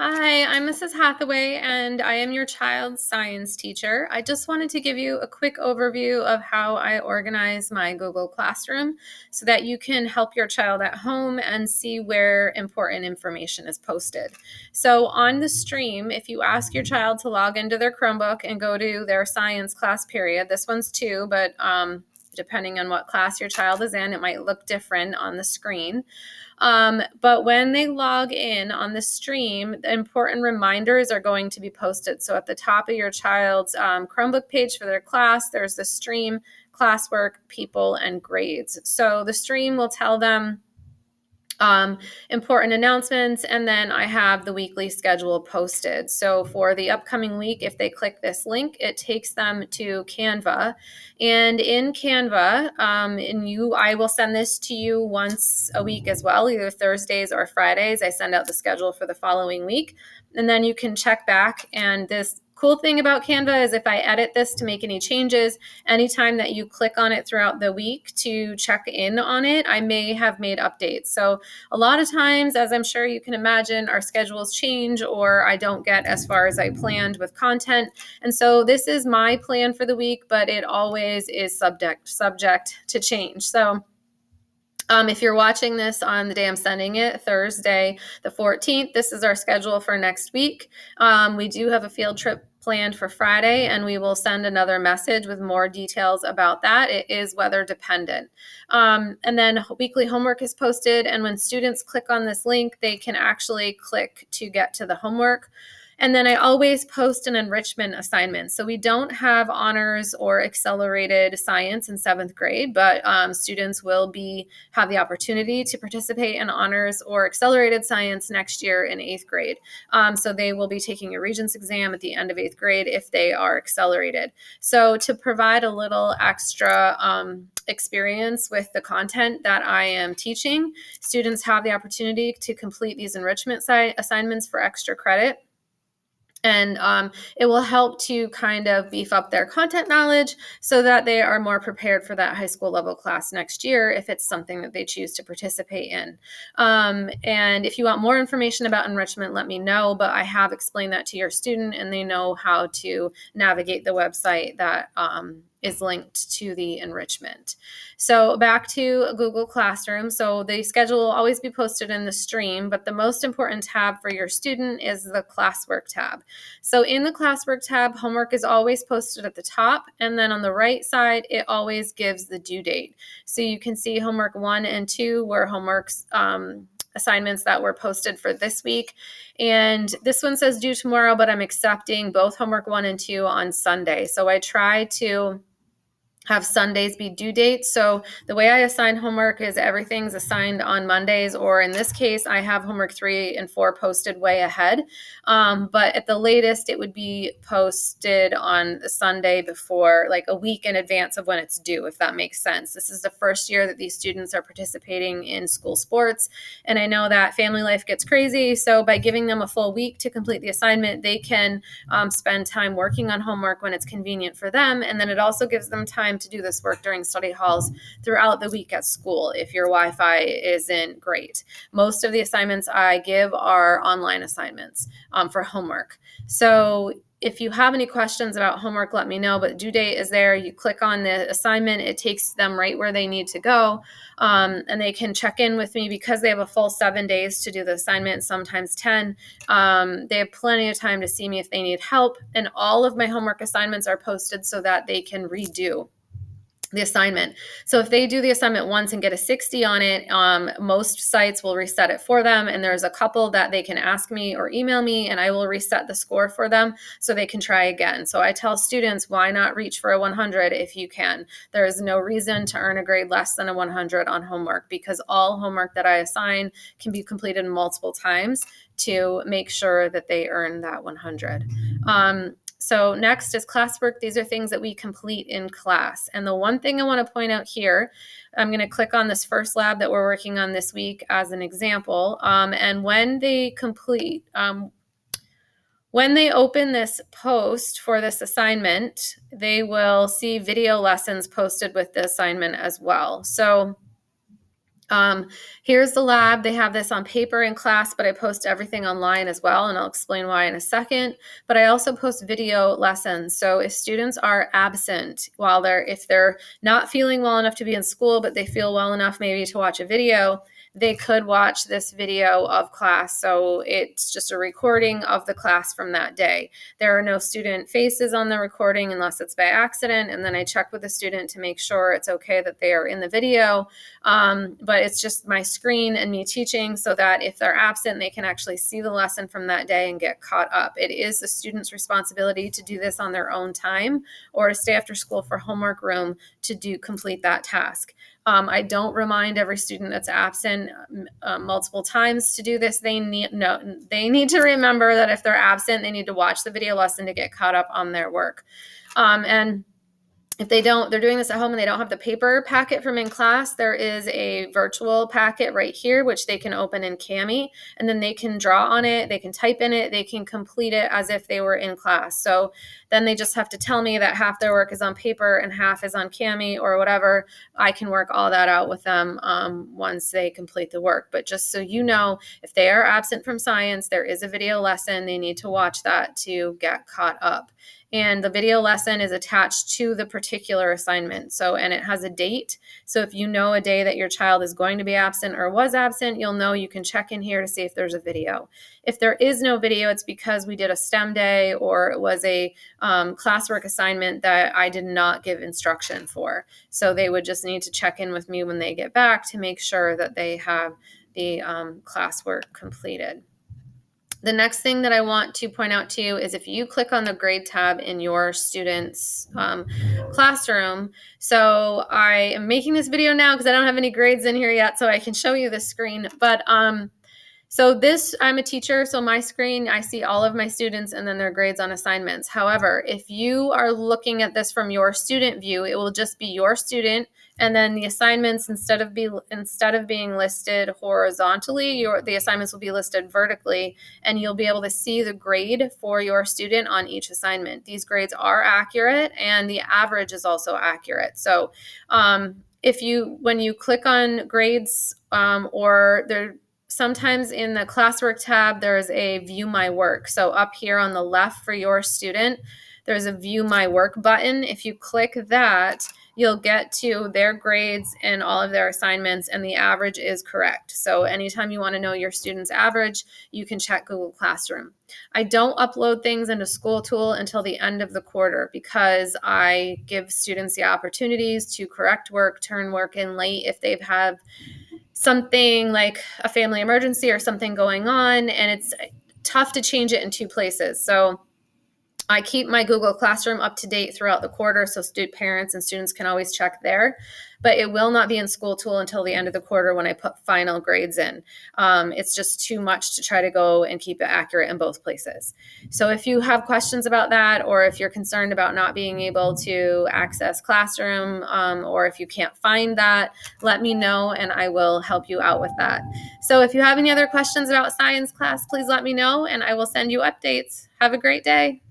Hi, I'm Mrs. Hathaway, and I am your child's science teacher. I just wanted to give you a quick overview of how I organize my Google Classroom so that you can help your child at home and see where important information is posted. So, on the stream, if you ask your child to log into their Chromebook and go to their science class period, this one's two, but depending on what class your child is in, it might look different on the screen. But when they log in on the stream, the important reminders are going to be posted. So at the top of your child's Chromebook page for their class, there's the stream, classwork, people, and grades. So the stream will tell them important announcements, and then I have the weekly schedule posted. So for the upcoming week, if they click this link, it takes them to Canva, and in Canva, I will send this to you once a week as well, either Thursdays or Fridays. I send out the schedule for the following week, and then you can check back. And this cool thing about Canva is if I edit this to make any changes, anytime that you click on it throughout the week to check in on it, I may have made updates. So a lot of times, as I'm sure you can imagine, our schedules change or I don't get as far as I planned with content. And so this is my plan for the week, but it always is subject to change. So if you're watching this on the day I'm sending it, Thursday, the 14th, this is our schedule for next week. We do have a field trip planned for Friday, and we will send another message with more details about that. It is weather dependent. And then weekly homework is posted, and when students click on this link, they can actually click to get to the homework. And then I always post an enrichment assignment. So we don't have honors or accelerated science in 7th grade, but students will have the opportunity to participate in honors or accelerated science next year in 8th grade. So they will be taking a Regents exam at the end of 8th grade if they are accelerated. So to provide a little extra experience with the content that I am teaching, students have the opportunity to complete these enrichment assignments for extra credit. And it will help to kind of beef up their content knowledge so that they are more prepared for that high school level class next year if it's something that they choose to participate in. And if you want more information about enrichment, let me know. But I have explained that to your student, and they know how to navigate the website that is linked to the enrichment. So back to Google Classroom. So the schedule will always be posted in the stream, but the most important tab for your student is the classwork tab. So in the classwork tab, homework is always posted at the top, and then on the right side, it always gives the due date. So you can see homework 1 and 2 were homeworks assignments that were posted for this week. And this one says due tomorrow, but I'm accepting both homework 1 and 2 on Sunday. So I try to have Sundays be due dates. So the way I assign homework is everything's assigned on Mondays, or in this case, I have homework 3 and 4 posted way ahead. But at the latest, it would be posted on the Sunday before, like a week in advance of when it's due, if that makes sense. This is the first year that these students are participating in school sports. And I know that family life gets crazy. So by giving them a full week to complete the assignment, they can spend time working on homework when it's convenient for them. And then it also gives them time to do this work during study halls throughout the week at school if your Wi-Fi isn't great. Most of the assignments I give are online assignments for homework. So if you have any questions about homework, let me know, but due date is there. You click on the assignment, it takes them right where they need to go, and they can check in with me because they have a full 7 days to do the assignment, sometimes 10. They have plenty of time to see me if they need help, and all of my homework assignments are posted so that they can redo the assignment. So if they do the assignment once and get a 60 on it, most sites will reset it for them. And there's a couple that they can ask me or email me, and I will reset the score for them so they can try again. So I tell students, why not reach for a 100 if you can? There is no reason to earn a grade less than a 100 on homework, because all homework that I assign can be completed multiple times to make sure that they earn that 100. So next is classwork. These are things that we complete in class. And the one thing I want to point out here, I'm going to click on this first lab that we're working on this week as an example. And when they complete, when they open this post for this assignment, they will see video lessons posted with the assignment as well. So Um, Here's the lab. They have this on paper in class, but I post everything online as well, and I'll explain why in a second. But I also post video lessons. So if students are absent if they're not feeling well enough to be in school, but they feel well enough maybe to watch a video, they could watch this video of class. So it's just a recording of the class from that day. There are no student faces on the recording unless it's by accident. And then I check with the student to make sure it's okay that they are in the video. But it's just my screen and me teaching so that if they're absent, they can actually see the lesson from that day and get caught up. It is the student's responsibility to do this on their own time or to stay after school for homework room to complete that task. I don't remind every student that's absent multiple times to do this. They need to remember that if they're absent, they need to watch the video lesson to get caught up on their work. And if they're doing this at home and they don't have the paper packet from in class, there is a virtual packet right here, which they can open in Kami, and then they can draw on it, they can type in it, they can complete it as if they were in class. So then they just have to tell me that half their work is on paper and half is on Kami or whatever. I can work all that out with them once they complete the work. But just so you know, if they are absent from science, there is a video lesson. They need to watch that to get caught up. And the video lesson is attached to the particular assignment. And it has a date. So if you know a day that your child is going to be absent or was absent, you'll know you can check in here to see if there's a video. If there is no video, it's because we did a STEM day or it was a classwork assignment that I did not give instruction for. So they would just need to check in with me when they get back to make sure that they have the classwork completed. The next thing that I want to point out to you is if you click on the grade tab in your student's classroom. So I am making this video now because I don't have any grades in here yet, so I can show you the screen. But I'm a teacher, so my screen, I see all of my students and then their grades on assignments. However, if you are looking at this from your student view, it will just be your student, and then the assignments, instead of being listed horizontally, the assignments will be listed vertically, and you'll be able to see the grade for your student on each assignment. These grades are accurate, and the average is also accurate. So when you click on grades sometimes in the classwork tab, there's a view my work. So up here on the left for your student, there's a view my work button. If you click that, you'll get to their grades and all of their assignments, and the average is correct. So anytime you want to know your student's average, you can check Google Classroom. I don't upload things into SchoolTool until the end of the quarter because I give students the opportunities to correct work, turn work in late if they've had something like a family emergency or something going on, and it's tough to change it in two places. So I keep my Google Classroom up to date throughout the quarter so parents and students can always check there, but it will not be in SchoolTool until the end of the quarter when I put final grades in. It's just too much to try to go and keep it accurate in both places. So if you have questions about that, or if you're concerned about not being able to access Classroom, or if you can't find that, let me know and I will help you out with that. So if you have any other questions about science class, please let me know and I will send you updates. Have a great day.